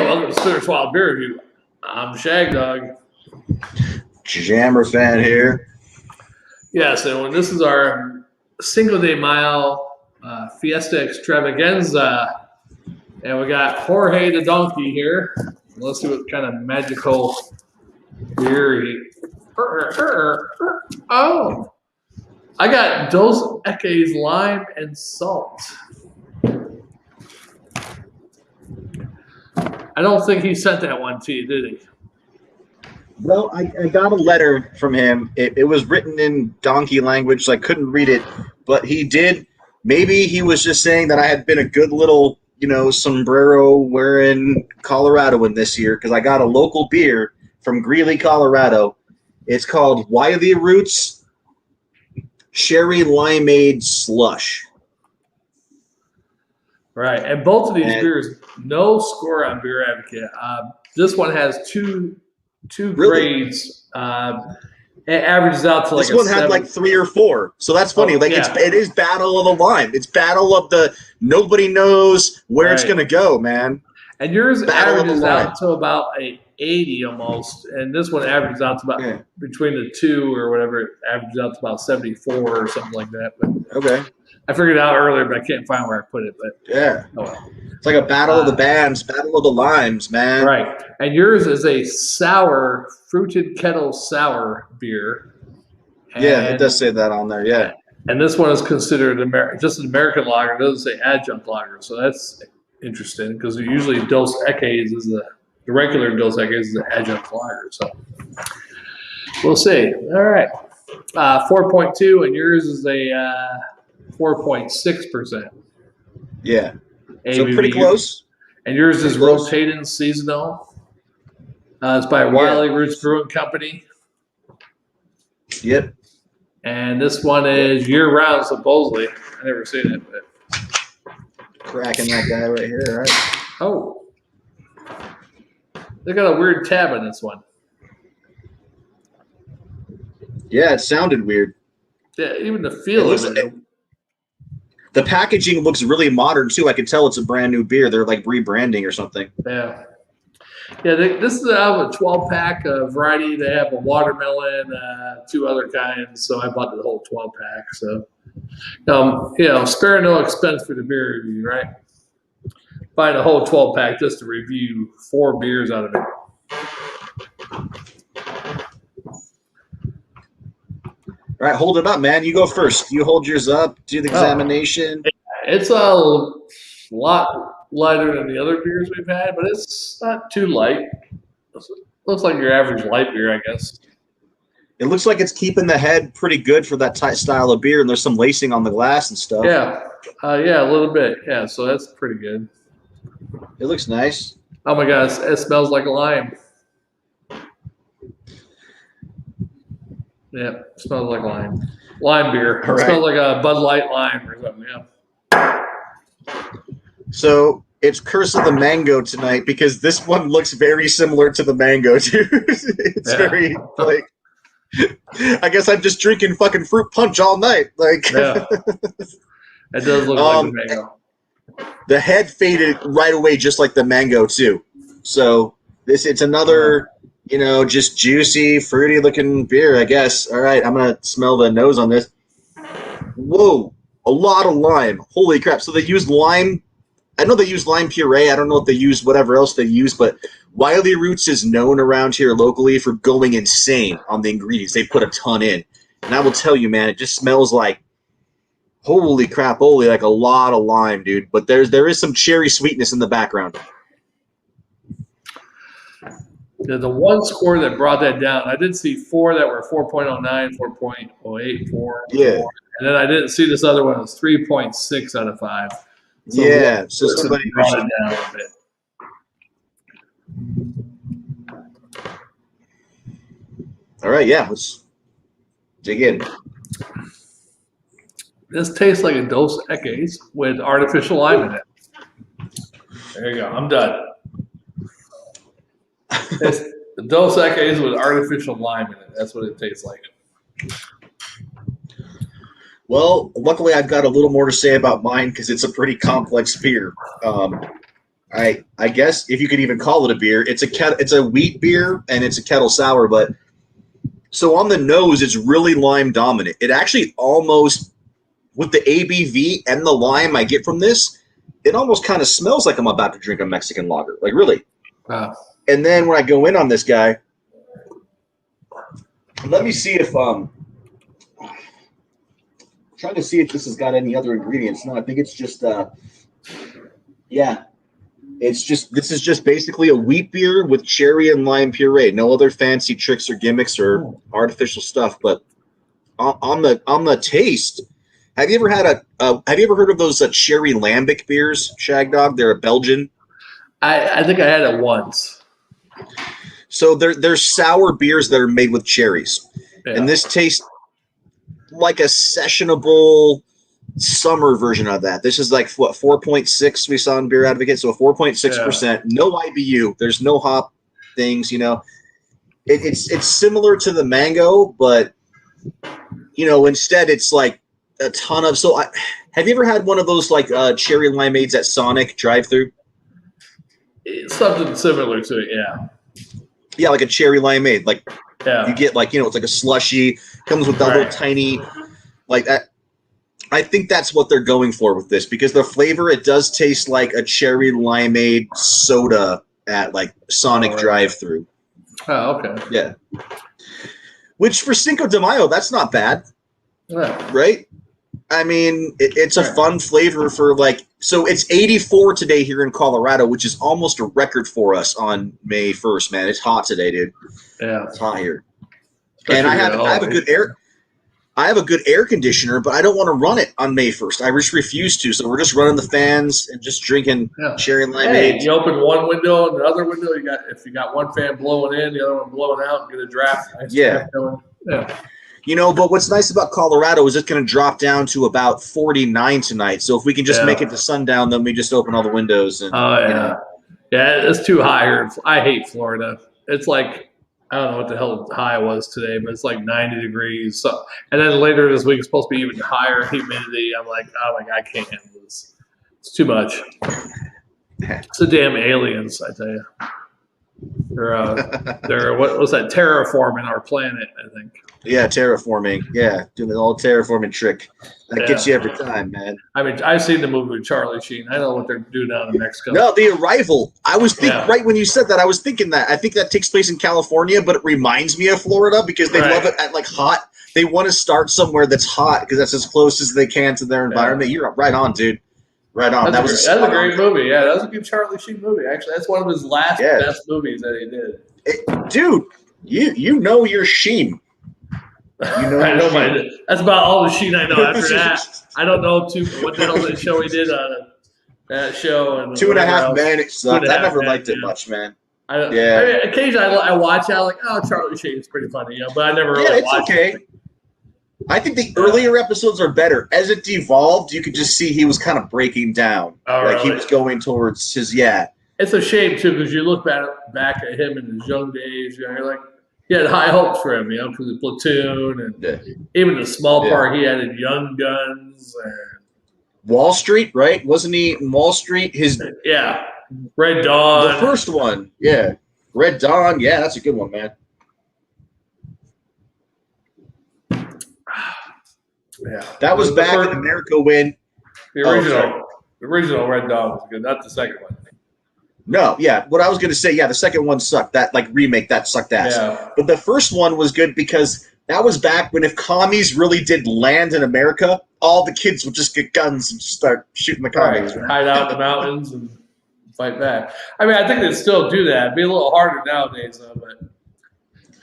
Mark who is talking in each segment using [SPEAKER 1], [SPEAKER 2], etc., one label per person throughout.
[SPEAKER 1] welcome to orSwallow Beer Review. I'm Shagdog.
[SPEAKER 2] Jammer fan here.
[SPEAKER 1] Yeah, so this is our Cinco de Mayo Fiesta Extravaganza. And we got Jorge the donkey here. Let's see what kind of magical beer he... Oh! I got Dos Equis Lime and Salt. I don't think he sent that one to you, did he?
[SPEAKER 2] Well, I got a letter from him. It was written in donkey language, so I couldn't read it. But he did. Maybe he was just saying that I had been a good little, sombrero wearing Coloradoan this year because I got a local beer from Greeley, Colorado. It's called Wiley Roots Cherry Limeade Slush. Right,
[SPEAKER 1] and both of these beers, no score on Beer Advocate. This one has two grades. It averages out to like
[SPEAKER 2] this one had like 3 or 4, so that's funny. It is Battle of the Lime. It's Battle of the nobody knows where it's gonna go, man.
[SPEAKER 1] And yours averages out to about a 80 almost, and this one averages out to about between the two or whatever. It averages out to about 74 or something like that. But
[SPEAKER 2] okay.
[SPEAKER 1] I figured it out earlier, but I can't find where I put it. But
[SPEAKER 2] yeah, it's like a battle of the bands, battle of the limes, man.
[SPEAKER 1] Right, and yours is a sour, fruited Kettle sour beer.
[SPEAKER 2] And, it does say that on there. Yeah,
[SPEAKER 1] and this one is considered just an American lager. It doesn't say adjunct lager, so that's interesting because usually Dos Equis is the regular Dos Equis is the adjunct lager. So we'll see. All right, 4.2, and yours is a 4.6%.
[SPEAKER 2] Yeah.
[SPEAKER 1] ABV.
[SPEAKER 2] So pretty close.
[SPEAKER 1] And yours is rotating seasonal. It's by Wiley Roots Brewing Company.
[SPEAKER 2] Yep. And
[SPEAKER 1] this one is year-round, supposedly. I never seen it, but
[SPEAKER 2] cracking that guy right here, right?
[SPEAKER 1] Oh. They got a weird tab on this one.
[SPEAKER 2] Yeah, it sounded weird.
[SPEAKER 1] Yeah, even the feel of it.
[SPEAKER 2] The packaging looks really modern, too. I can tell it's a brand new beer. They're like rebranding or something.
[SPEAKER 1] Yeah. Yeah, this is out of a 12-pack variety. They have a watermelon, 2 other kinds. So I bought the whole 12-pack. So, spare no expense for the beer review, right? Buying a whole 12-pack just to review 4 beers out of it.
[SPEAKER 2] All right, hold it up, man. You go first. You hold yours up. Do the examination.
[SPEAKER 1] It's a lot lighter than the other beers we've had, but it's not too light. Looks like your average light beer, I guess.
[SPEAKER 2] It looks like it's keeping the head pretty good for that style of beer, and there's some lacing on the glass and stuff.
[SPEAKER 1] Yeah, a little bit. Yeah, so that's pretty good.
[SPEAKER 2] It looks nice.
[SPEAKER 1] Oh my God, it smells like a lime. Yeah, it smells like lime. Lime beer. It smells like a Bud Light lime or something, yeah.
[SPEAKER 2] So it's Curse of the Mango tonight because this one looks very similar to the mango, too. It's very, I guess I'm just drinking fucking fruit punch all night.
[SPEAKER 1] Yeah. It does look like the mango.
[SPEAKER 2] The head faded right away just like the mango, too. So it's another... just juicy, fruity-looking beer, I guess. All right, I'm going to smell the nose on this. Whoa, a lot of lime. Holy crap. So they use lime. I know they use lime puree. I don't know if they use whatever else they use, but Wiley Roots is known around here locally for going insane on the ingredients. They put a ton in. And I will tell you, man, it just smells like, holy crap, like a lot of lime, dude. But there is some cherry sweetness in the background.
[SPEAKER 1] The one score that brought that down, I did see 4 that were 4.09, 4.08, 4.
[SPEAKER 2] Yeah.
[SPEAKER 1] 4. And then I didn't see this other one. It was 3.6 out of 5. So
[SPEAKER 2] yeah. So somebody
[SPEAKER 1] brought it down a bit.
[SPEAKER 2] All right. Yeah. Let's dig in.
[SPEAKER 1] This tastes like a Dos Equis with artificial lime in it. There you go. I'm done. It's the Dos Equis with artificial lime in it. That's what it tastes like.
[SPEAKER 2] Well, luckily I've got a little more to say about mine because it's a pretty complex beer. I guess if you could even call it a beer, it's a wheat beer and it's a kettle sour. But so on the nose, it's really lime dominant. It actually almost, with the ABV and the lime I get from this, it almost kind of smells like I'm about to drink a Mexican lager. Like really.
[SPEAKER 1] Wow.
[SPEAKER 2] And then when I go in on this guy, let me see if trying to see if this has got any other ingredients. No, I think it's just yeah. This is just basically a wheat beer with cherry and lime puree. No other fancy tricks or gimmicks or artificial stuff. But on the taste, have you ever heard of those cherry lambic beers, Shagdog? They're a Belgian.
[SPEAKER 1] I think I had it once.
[SPEAKER 2] So they're sour beers that are made with cherries, and this tastes like a sessionable summer version of that. This is like what 4.6 we saw in Beer Advocate, so 4.6%. No IBU. There's no hop things. It's similar to the mango, but instead it's like a ton of. So have you ever had one of those like cherry limeades at Sonic drive-through?
[SPEAKER 1] It's something similar to it, yeah.
[SPEAKER 2] Yeah, like a cherry limeade. Like
[SPEAKER 1] yeah.
[SPEAKER 2] You get like it's like a slushy. Comes with that little tiny like that. I think that's what they're going for with this because the flavor, it does taste like a cherry limeade soda at like Sonic drive-through.
[SPEAKER 1] Oh, okay.
[SPEAKER 2] Yeah. Which for Cinco de Mayo, that's not bad.
[SPEAKER 1] Yeah.
[SPEAKER 2] Right? I mean, it's a fun flavor for like, so it's 84 today here in Colorado, which is almost a record for us on May 1st, man. It's hot today, dude.
[SPEAKER 1] Yeah.
[SPEAKER 2] It's hot here. And I have a good air conditioner, but I don't want to run it on May 1st. I just refuse to. So we're just running the fans and just drinking cherry limeade.
[SPEAKER 1] Hey, you open one window and the other window, if you got one fan blowing in, the other one blowing out, and get a draft.
[SPEAKER 2] Yeah. But what's nice about Colorado is it's going to drop down to about 49 tonight. So if we can just make it to sundown, then we just open all the windows. And,
[SPEAKER 1] Yeah, it's too high here. I hate Florida. It's like, I don't know what the hell high was today, but it's like 90 degrees. So, and then later this week it's supposed to be even higher humidity. I'm like, oh my God, I can't handle this. It's too much. It's the damn aliens, I tell you. They're what was that, terraforming our planet, I think.
[SPEAKER 2] Yeah, terraforming. Yeah, doing the old terraforming trick. That gets you every time, man.
[SPEAKER 1] I mean, I've seen the movie with Charlie Sheen. I know what they're doing down in Mexico.
[SPEAKER 2] No, The Arrival. I was thinking right when you said that, I was thinking that. I think that takes place in California, but it reminds me of Florida because they love it at like hot. They want to start somewhere that's hot because that's as close as they can to their environment. You're right on, dude. Right on.
[SPEAKER 1] That's a great movie. Yeah, that was a good Charlie Sheen movie. Actually, that's one of his last best movies that he did.
[SPEAKER 2] Dude, you know your Sheen.
[SPEAKER 1] I know that's about all the Sheen I know. After that, I don't know what the hell that show he did on that show. And
[SPEAKER 2] 2.5 Men. It sucked. I never liked it much, man.
[SPEAKER 1] I mean, occasionally I watch it. I'm like, oh, Charlie Sheen's pretty funny, but I never really watched it.
[SPEAKER 2] I think the earlier episodes are better. As it devolved, you could just see he was kind of breaking down. He was going towards his
[SPEAKER 1] It's a shame too because you look back at him in his young days. You're like, he had high hopes for him, because of Platoon and even the small part he had in Young Guns and
[SPEAKER 2] Wall Street, right? Wasn't he in Wall Street?
[SPEAKER 1] Red Dawn,
[SPEAKER 2] the first one, Red Dawn, that's a good one, man.
[SPEAKER 1] Yeah,
[SPEAKER 2] that was back in America when
[SPEAKER 1] the original Red Dawn was good, not the second one.
[SPEAKER 2] No, what I was going to say, the second one sucked. That remake, that sucked ass.
[SPEAKER 1] Yeah.
[SPEAKER 2] But the first one was good because that was back when if commies really did land in America, all the kids would just get guns and just start shooting the commies.
[SPEAKER 1] Right. Hide out in the mountains and fight back. I mean, I think they still do that. It'd be a little harder nowadays, though. But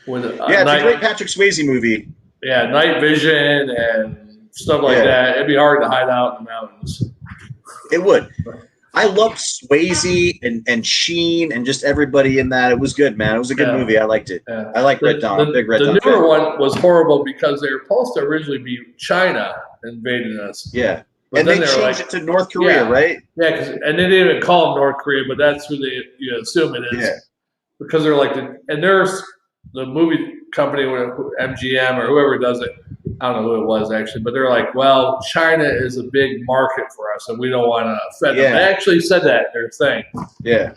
[SPEAKER 1] with
[SPEAKER 2] it's a great Patrick Swayze movie.
[SPEAKER 1] Yeah, night vision and stuff like that. It'd be hard to hide out in the mountains.
[SPEAKER 2] It would. I loved Swayze and Sheen and just everybody in that. It was good, man. It was a good movie. I liked it. Yeah. I like Red Dawn. Big Red Dawn.
[SPEAKER 1] The newer one was horrible because they were supposed to originally be China invading us.
[SPEAKER 2] Yeah. But and then they changed it to North Korea, right?
[SPEAKER 1] Yeah, and they didn't even call them North Korea, but that's who they assume it is. Yeah. Because they're like, and there's the movie company, MGM or whoever does it, I don't know who it was actually, but they're like, well, China is a big market for us, and we don't want to offend them. They actually said that in their thing.
[SPEAKER 2] Yeah.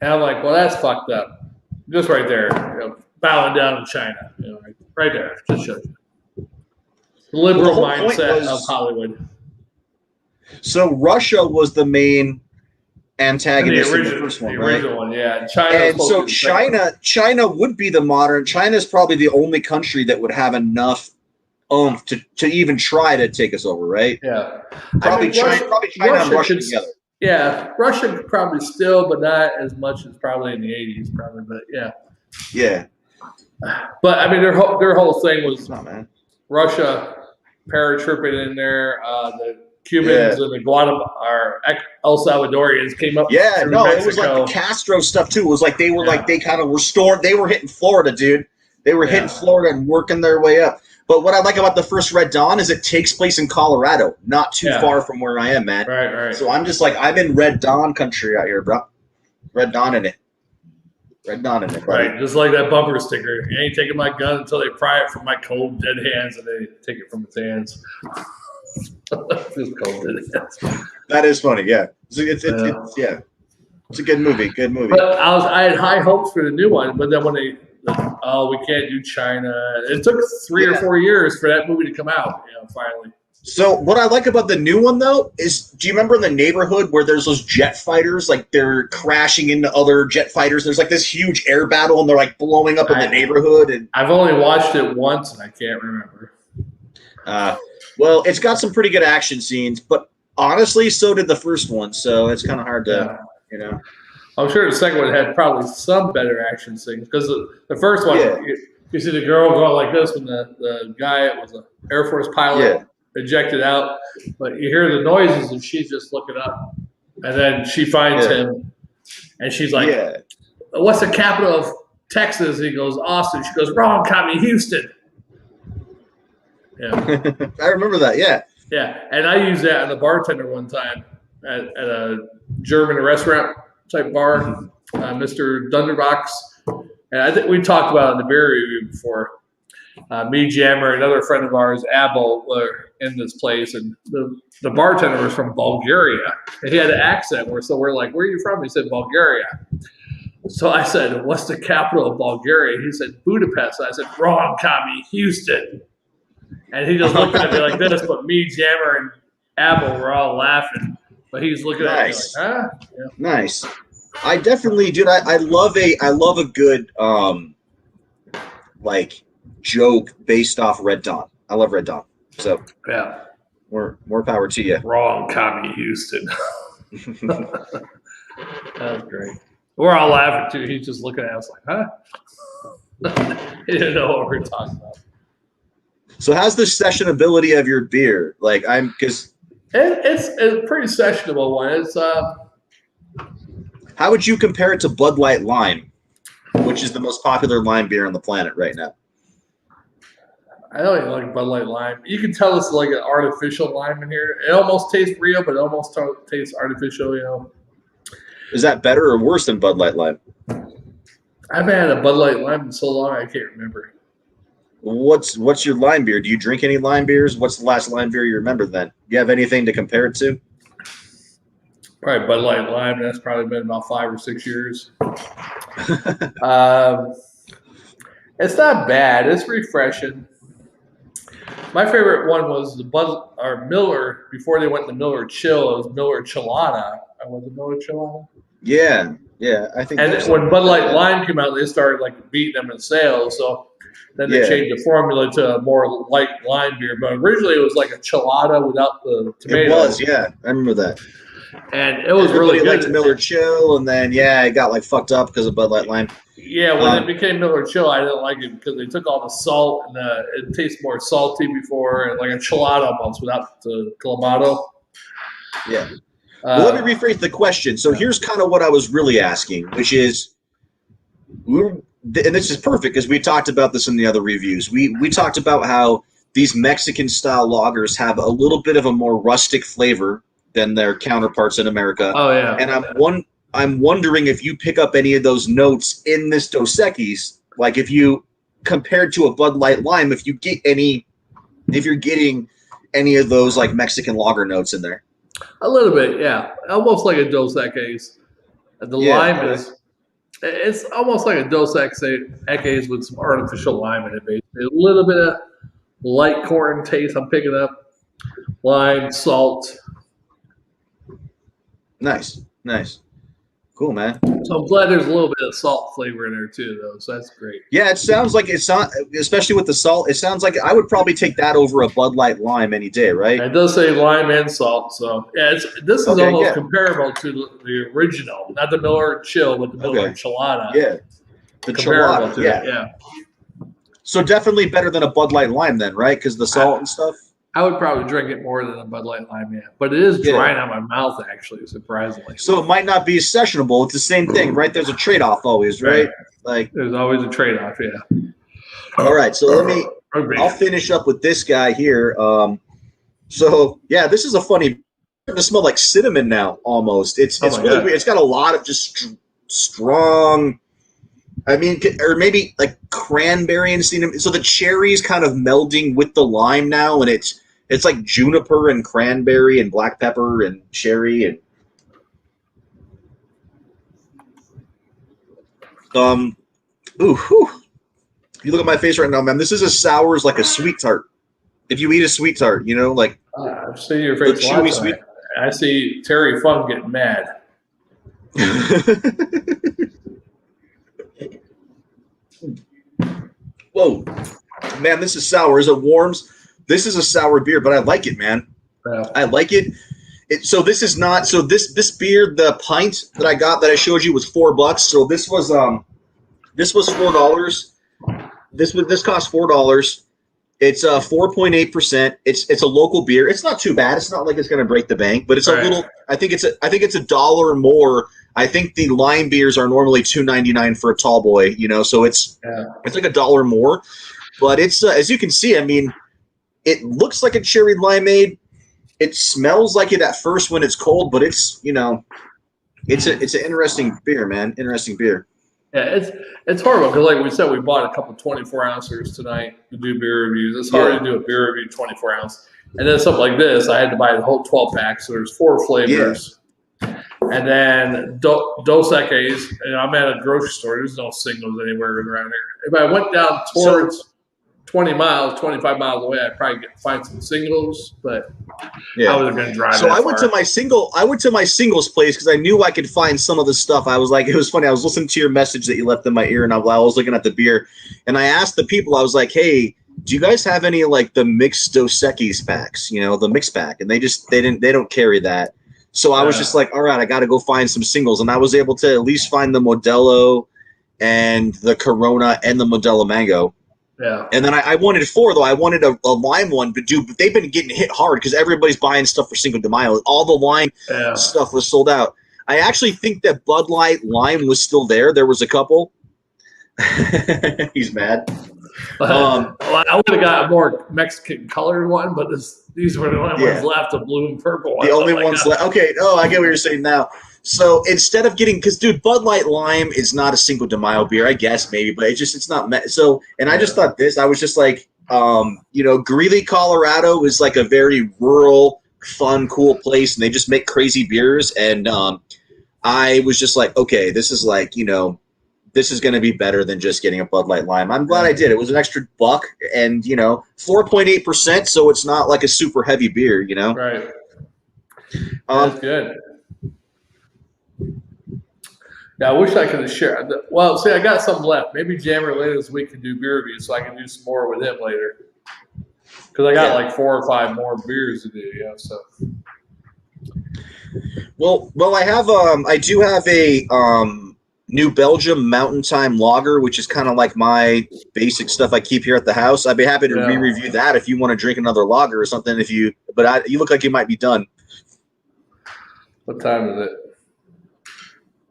[SPEAKER 1] And I'm like, well, that's fucked up. Just right there, bowing down to China, right there, just shows you. The liberal mindset of Hollywood.
[SPEAKER 2] So Russia was the main antagonist in the first one, right?
[SPEAKER 1] The original one, yeah. China
[SPEAKER 2] and so China would be the modern. China's probably the only country that would have enough oomph to even try to take us over, right?
[SPEAKER 1] Yeah.
[SPEAKER 2] Probably China and Russia together.
[SPEAKER 1] Yeah, Russia probably still, but not as much as probably in the 80s, probably. But yeah.
[SPEAKER 2] Yeah.
[SPEAKER 1] But I mean, their whole thing was Russia paratrooping in there. The Cubans and the Guatemala or El Salvadorians came up.
[SPEAKER 2] Yeah, no, Mexico. It was like the Castro stuff too. It was like they were they kind of restored. They were hitting Florida, dude. They were hitting Florida and working their way up. But what I like about the first Red Dawn is it takes place in Colorado, not too far from where I am, man.
[SPEAKER 1] Right.
[SPEAKER 2] So I'm just like, I'm in Red Dawn country out here, bro. Red Dawn in it. Red Dawn in it, buddy.
[SPEAKER 1] Right, just like that bumper sticker. You ain't taking my gun until they pry it from my cold, dead hands, and they take it from its hands. Just cold, dead hands.
[SPEAKER 2] That is funny, yeah. It's a good movie. Good movie.
[SPEAKER 1] But I had high hopes for the new one, but then when we can't do China. It took 3 or 4 years for that movie to come out, finally.
[SPEAKER 2] So what I like about the new one, though, is do you remember in the neighborhood where there's those jet fighters? Like, they're crashing into other jet fighters. There's, like, this huge air battle, and they're, like, blowing up in the neighborhood. And
[SPEAKER 1] I've only watched it once, and I can't remember.
[SPEAKER 2] Well, it's got some pretty good action scenes, but honestly, so did the first one, so it's kind of hard to,
[SPEAKER 1] I'm sure the second one had probably some better action scenes because the first one, you see the girl going like this when the guy was an Air Force pilot ejected out, but you hear the noises and she's just looking up, and then she finds him, and she's like, "What's the capital of Texas?" And he goes, "Austin." She goes, "Wrong, copy, Houston." Yeah,
[SPEAKER 2] I remember that.
[SPEAKER 1] Yeah, and I used that on the bartender one time at a German restaurant type bar, Mr. Dunderbox, and I think we talked about it in the beer review before. Me, Jammer, another friend of ours, Abel, were in this place, and the bartender was from Bulgaria, and he had an accent. So we're like, "Where are you from?" He said, "Bulgaria." So I said, "What's the capital of Bulgaria?" He said, "Budapest." I said, "Wrong, commie, Houston." And he just looked at me like this, but me, Jammer, and Abel were all laughing. But he's looking at me like, "Huh?" Yeah.
[SPEAKER 2] Nice. I definitely, dude. I love a good like joke based off Red Dawn. I love Red Dawn. So more power to you.
[SPEAKER 1] Wrong, commie, Houston. That was great. We're all laughing too. He's just looking at us like, "Huh?" He didn't know what we were talking about.
[SPEAKER 2] So how's the sessionability of your beer? Like because
[SPEAKER 1] it's a pretty sessionable one. It's
[SPEAKER 2] how would you compare it to Bud Light Lime, which is the most popular lime beer on the planet right now?
[SPEAKER 1] I don't even like Bud Light Lime. You can tell it's like an artificial lime in here. It almost tastes real, but it almost tastes artificial,
[SPEAKER 2] Is that better or worse than Bud Light Lime?
[SPEAKER 1] I haven't had a Bud Light Lime in so long I can't remember.
[SPEAKER 2] What's your lime beer? Do you drink any lime beers? What's the last lime beer you remember then? Do you have anything to compare it to?
[SPEAKER 1] Probably Bud Light Lime. That's probably been about 5 or 6 years. It's not bad. It's refreshing. My favorite one was the Miller. Before they went to Miller Chill, it was Miller Chilada. Was it Miller Chilada?
[SPEAKER 2] Yeah. I think.
[SPEAKER 1] And when Bud Light Lime came out, they started like beating them in sales. So then they changed the formula to a more light lime beer. But originally, it was like a Chilada without the tomato.
[SPEAKER 2] It was, I remember that.
[SPEAKER 1] And it was really good.
[SPEAKER 2] Liked Miller Chill, and then it got like fucked up because of Bud Light Lime.
[SPEAKER 1] Yeah, when it became Miller Chill, I didn't like it because they took all the salt and it tastes more salty before, and like a Chilada almost without the clamato.
[SPEAKER 2] Yeah. Well, let me rephrase the question. So here's kind of what I was really asking, which is, and this is perfect because we talked about this in the other reviews. We talked about how these Mexican-style lagers have a little bit of a more rustic flavor than their counterparts in America.
[SPEAKER 1] Oh yeah.
[SPEAKER 2] And I'm wondering if you pick up any of those notes in this Dos Equis, like if you compared to a Bud Light Lime, if you get any if you're getting any of those like Mexican lager notes in there.
[SPEAKER 1] A little bit, yeah. Almost like a Dos Equis. The lime is, it's almost like a Dos Equis with some artificial lime in it, basically. A little bit of light corn taste I'm picking up. Lime, salt.
[SPEAKER 2] Nice. Cool, man.
[SPEAKER 1] So I'm glad there's a little bit of salt flavor in there too, though. So that's great.
[SPEAKER 2] Yeah, it sounds like it's not, especially with the salt. It sounds like I would probably take that over a Bud Light Lime any day, right?
[SPEAKER 1] And it does say lime and salt, so yeah, this is almost comparable to the original, not the Miller Chill, but the Miller Chelada.
[SPEAKER 2] Yeah, the Chelada. Yeah. So definitely better than a Bud Light Lime, then, right? Because the salt and stuff.
[SPEAKER 1] I would probably drink it more than a Bud Light Lime, yeah. But it is drying on my mouth, actually, surprisingly.
[SPEAKER 2] So it might not be sessionable. It's the same thing, right? There's a trade-off always, right? Like
[SPEAKER 1] there's always a trade-off, yeah.
[SPEAKER 2] All right, so I'll finish up with this guy here. So yeah, this is a funny. It smell like cinnamon now, almost. It's really weird. It's got a lot of just strong. I mean, or maybe like cranberry and cinnamon. So the cherry's kind of melding with the lime now, and it's like juniper and cranberry and black pepper and cherry and You look at my face right now, man. This is as sour as like a sweet tart. If you eat a sweet tart, you know, like
[SPEAKER 1] I've seen your face. Chewy sweet. I see Terry Funk getting mad.
[SPEAKER 2] Whoa, man, this is sour. As it warms, this is a sour beer, but I like it, man.
[SPEAKER 1] Yeah.
[SPEAKER 2] I like it. So this is not. So this beer, the pint that I got that I showed you was $4. So this was $4. This cost $4. It's 4.8%. It's a local beer. It's not too bad. It's not like it's going to break the bank, but it's a little. I think it's $1 more. I think the lime beers are normally $2.99 for a tall boy. You know, so it's like $1 more. But it's as you can see. I mean, it looks like a cherry limeade. It smells like it at first when it's cold, but it's it's an interesting beer, man. Interesting beer.
[SPEAKER 1] Yeah, it's horrible because, like we said, we bought a couple 24-ounces tonight to do beer reviews. It's hard to do a beer review 24-ounce, and then something like this, I had to buy the whole 12-pack. So there's 4 flavors, and then Dos Equis. And I'm at a grocery store. There's no singles anywhere around here. If I went down towards 25 miles away, I'd probably find some singles, but I wasn't going to drive.
[SPEAKER 2] So I went to my singles place because I knew I could find some of the stuff. I was like, it was funny. I was listening to your message that you left in my ear, and I was looking at the beer, and I asked the people. I was like, hey, do you guys have any like the mixed Dos Equis packs? You know, the mixed pack, and they don't carry that. So I was just like, all right, I got to go find some singles, and I was able to at least find the Modelo and the Corona and the Modelo Mango.
[SPEAKER 1] Yeah.
[SPEAKER 2] And then I wanted 4, though. I wanted a lime one, but they've been getting hit hard because everybody's buying stuff for Cinco de Mayo. All the lime stuff was sold out. I actually think that Bud Light lime was still there. There was a couple. He's mad.
[SPEAKER 1] Well, I would have got a more Mexican colored one, but these were the only ones left, the blue and purple one.
[SPEAKER 2] The only ones left. Okay. Oh, I get what you're saying now. So instead of getting, because dude, Bud Light Lime is not a Cinco de Mayo beer, I guess maybe, but it's not. So, and I just thought this, I was just like, Greeley, Colorado is like a very rural, fun, cool place, and they just make crazy beers. And I was just like, okay, this is like, this is going to be better than just getting a Bud Light Lime. I'm glad I did. It was an extra $1, and 4.8%, so it's not like a super heavy beer,
[SPEAKER 1] Right. That's good. Yeah, I wish I could have shared. Well, see, I got some left. Maybe Jammer later this week can do beer reviews, so I can do some more with him later. Because I got like 4 or 5 more beers to do. So.
[SPEAKER 2] Well, I do have a New Belgium Mountain Time Lager, which is kind of like my basic stuff I keep here at the house. I'd be happy to re-review that if you want to drink another lager or something. You look like you might be done.
[SPEAKER 1] What time is it?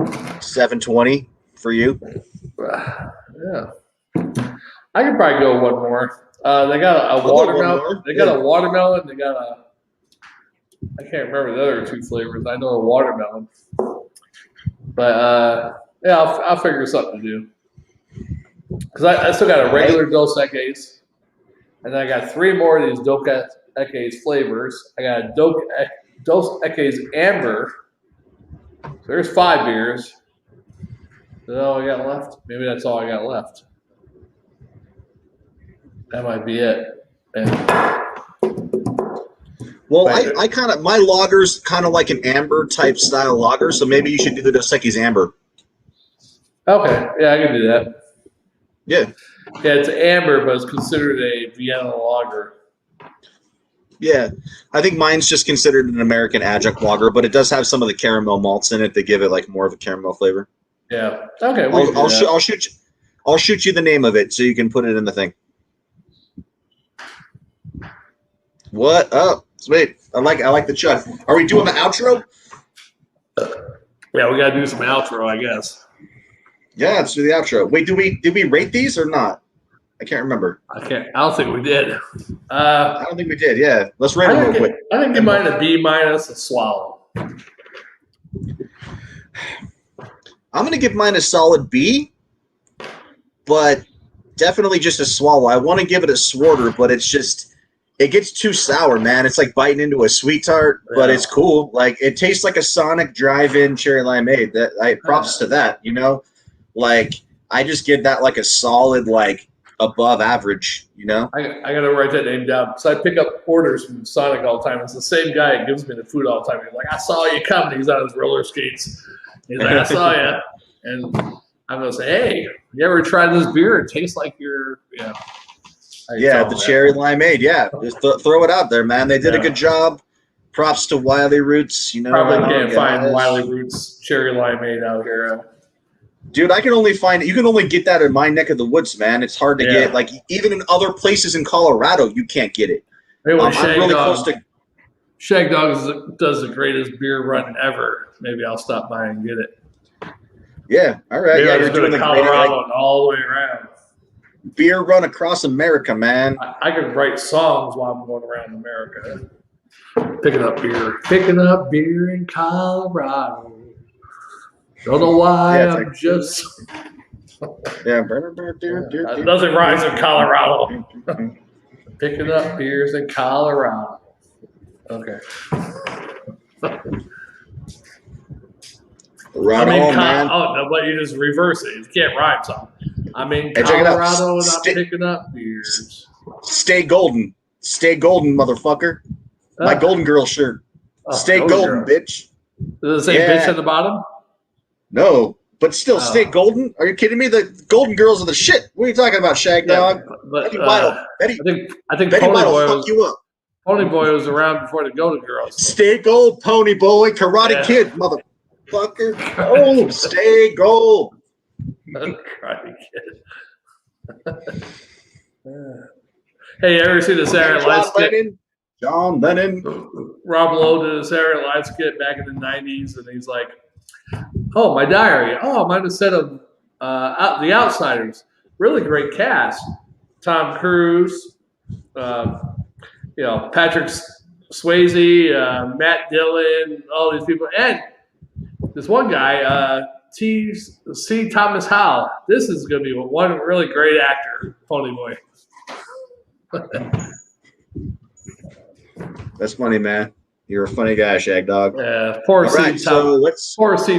[SPEAKER 2] 7:20 for you.
[SPEAKER 1] Yeah, I could probably go one more. They got a watermelon. They got a watermelon. They got a. I can't remember the other 2 flavors. I know a watermelon, but I'll figure something to do because I still got a regular Dos Equis, And then I got 3 more of these Dos Equis flavors. I got a Dos Equis Amber. So there's 5 beers. Is that all I got left? Maybe that's all I got left. That might be it. And
[SPEAKER 2] well, I kind of, my lager's kind of like an amber type style lager, so maybe you should do the Dos Equis Amber.
[SPEAKER 1] Okay, yeah, I can do that.
[SPEAKER 2] Yeah.
[SPEAKER 1] Yeah, it's amber, but it's considered a Vienna lager.
[SPEAKER 2] Yeah, I think mine's just considered an American adjunct lager, but it does have some of the caramel malts in it that give it like more of a caramel flavor.
[SPEAKER 1] Yeah. Okay.
[SPEAKER 2] I'll shoot you the name of it so you can put it in the thing. What? Oh, sweet. I like the chut. Are we doing the outro?
[SPEAKER 1] Yeah, we gotta do some outro, I guess.
[SPEAKER 2] Yeah, let's do the outro. Wait, did we rate these or not? I can't remember.
[SPEAKER 1] I don't think we did.
[SPEAKER 2] I don't think we did. Yeah, let's rate them real quick.
[SPEAKER 1] I think give mine a B-, a swallow.
[SPEAKER 2] I'm gonna give mine a solid B, but definitely just a swallow. I want to give it a swarter, but it gets too sour, man. It's like biting into a sweet tart, but it's cool. Like it tastes like a Sonic drive-in cherry limeade. Props to that, you know. Like I just give that like a solid like above average, you know.
[SPEAKER 1] I gotta write that name down because I pick up orders from Sonic all the time. It's the same guy that gives me the food all the time. He's like, "I saw you coming." He's on his roller skates. He's like, "I saw you," and I'm gonna say, "Hey, you ever tried this beer? It tastes like your,
[SPEAKER 2] Yeah, the cherry limeade. Yeah, just throw it out there, man. They did a good job. Props to Wiley Roots. You know,
[SPEAKER 1] probably can't find Wiley Roots cherry limeade out here.
[SPEAKER 2] Dude, you can only get that in my neck of the woods, man. It's hard to get. Like even in other places in Colorado, you can't get it.
[SPEAKER 1] Maybe I'm really close to. Shagdog does the greatest beer run ever. Maybe I'll stop by and get it.
[SPEAKER 2] Yeah, all right.
[SPEAKER 1] Maybe
[SPEAKER 2] yeah,
[SPEAKER 1] you're doing Colorado and all the way around.
[SPEAKER 2] Beer run across America, man.
[SPEAKER 1] I could write songs while I'm going around America. Picking up beer in Colorado. Don't know why I'm just.
[SPEAKER 2] Yeah.
[SPEAKER 1] Nothing rhymes in Colorado. Picking up beers in Colorado. Okay.
[SPEAKER 2] Right on, man.
[SPEAKER 1] Oh, no, but you just reverse it. You can't rhyme something. I'm in Colorado and I'm picking up beers.
[SPEAKER 2] Stay golden. Stay golden, motherfucker. My Golden Girl shirt. Stay golden, bitch.
[SPEAKER 1] Does it say bitch at the bottom?
[SPEAKER 2] No, but still, stay golden. Are you kidding me? The Golden Girls are the shit. What are you talking about, Shagdog?
[SPEAKER 1] I think
[SPEAKER 2] Betty White will fuck you up.
[SPEAKER 1] Pony Boy was around before the Golden Girls.
[SPEAKER 2] Stay gold, Pony Boy. Karate Kid, motherfucker. Oh, stay gold.
[SPEAKER 1] Karate Kid. Hey, you ever see the Saturday Night Live skit?
[SPEAKER 2] John Lennon.
[SPEAKER 1] Rob Lowe did a Saturday Night Live skit back in the 90s, and he's like, "Oh, my diary. Oh, I might have said of The Outsiders. Really great cast. Tom Cruise, Patrick Swayze, Matt Dillon, all these people, and this one guy, C. Thomas Howell. This is going to be one really great actor, Pony Boy."
[SPEAKER 2] That's funny, man. You're a funny guy, Shagdog.
[SPEAKER 1] Yeah, poor C.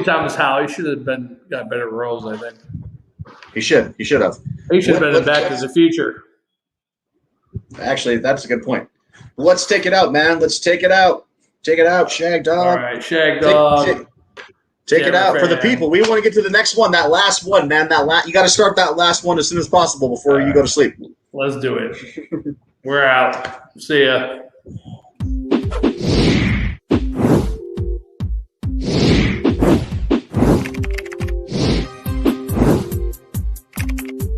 [SPEAKER 1] Thomas Howell. He should have got better roles, I think.
[SPEAKER 2] He should. He should have.
[SPEAKER 1] He should have been in Back to the Future.
[SPEAKER 2] Actually, that's a good point. Let's take it out, man. Let's take it out. Take it out, Shagdog.
[SPEAKER 1] All right, Shagdog.
[SPEAKER 2] Take it out for the people. We want to get to the next one. That last one, man. You got to start that last one as soon as possible before you go to sleep.
[SPEAKER 1] Let's do it. We're out. See ya.